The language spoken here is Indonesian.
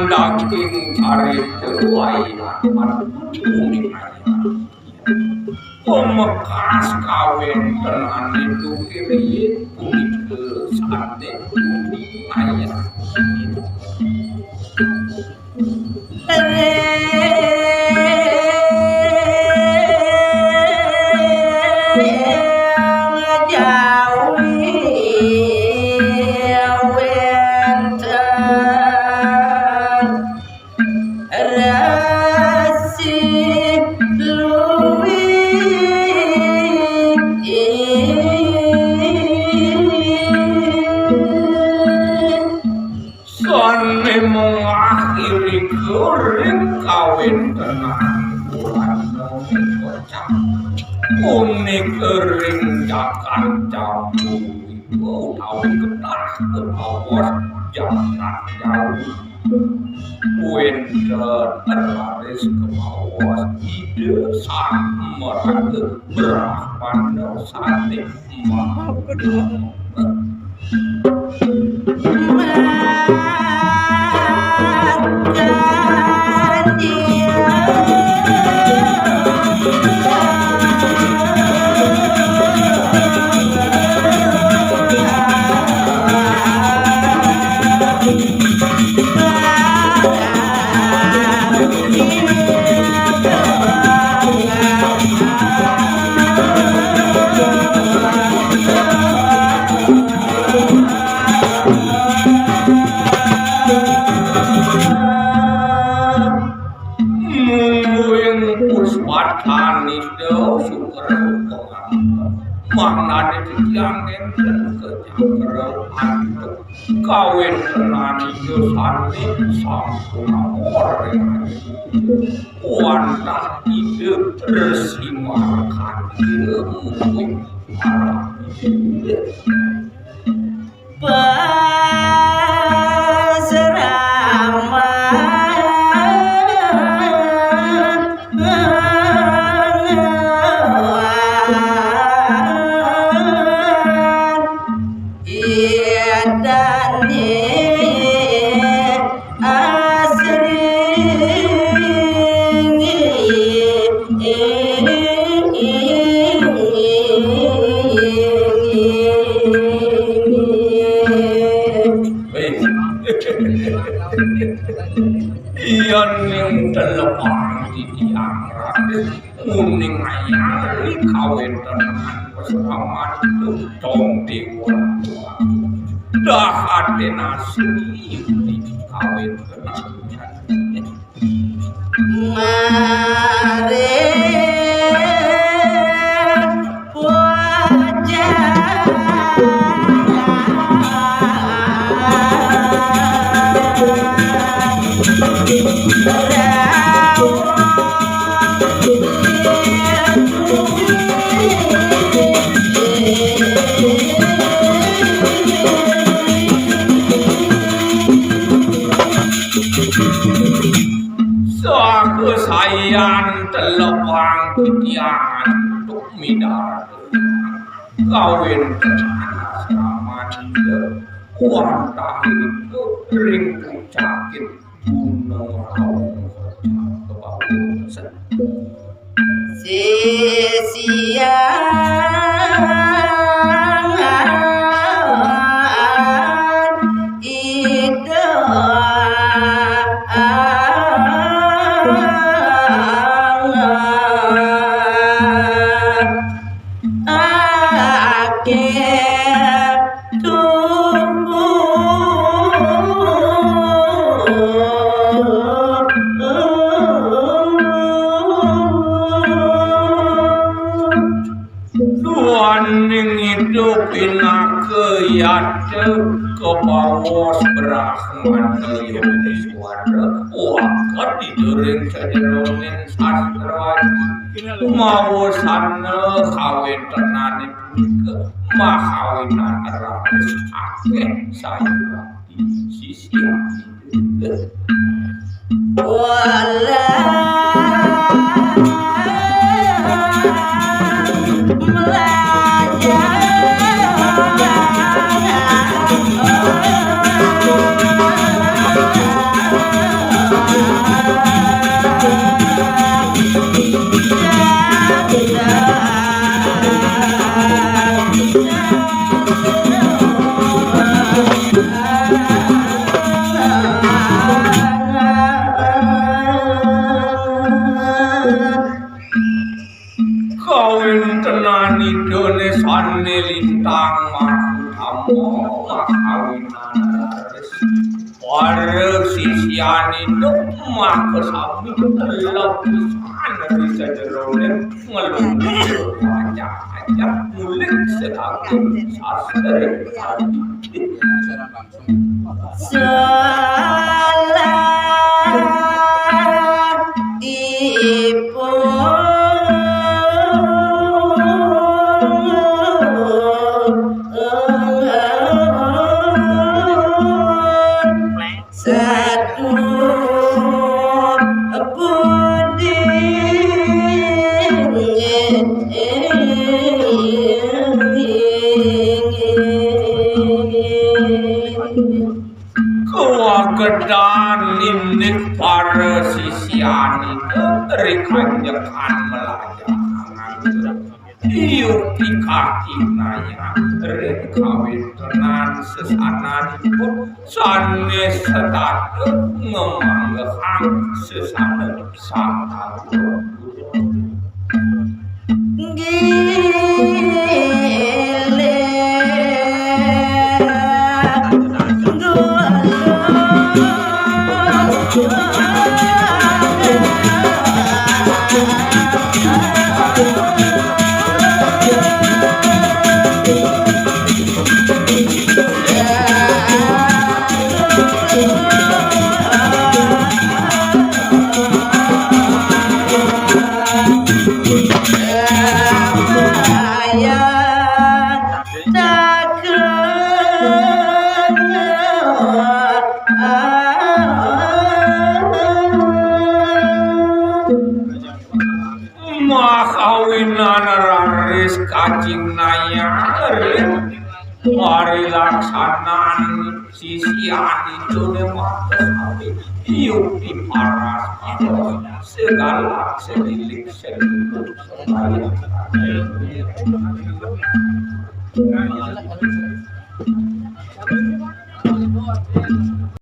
Daking cari terwainan unik pemekas kawin dengan itu kiri unik ke sate ayah mengakhiri kering kawin dengan bulan kocak unik kering jakan jambu ibu tahu ketah kebawas jangan jauh winter terlaris kebawas ide sama berahman sate maaf kedua Mangnane dianggen kejageran kawin tenani yo sate sampun ora wantah ide resi makan ilmu Iyan ning telepon di tiang uning ayang kawin tenan bersama tong dewa dah ada nasi di kawin tenan mare sayan telepang kitiangan untuk midar kawin tenan sama dia wantah itu ring pucakin gunung raung kebawah sia-sia again. ngidupin ke yate ke bawah berahman yang di suara wakat didering sajeronin sastra mau sana kawin tenani ke mahawinan ratus akeh saya di sisi wala kawin tenani done sane lintang maku kawinan para sisian itu mak kesami lepisan dari sajeronen ngelungguh wajah aja mulik sedang sastra salah ibu kewagedan ninik para sisian itu rekanjakan melajakan iuk di kaki naya rekawin tenan sesanan pun sanes setatu ngemanggahan sesana santa kawinan raris kacing naya mari laksanan sisian itu memang kesawin iuk di paras segala selilik seluruh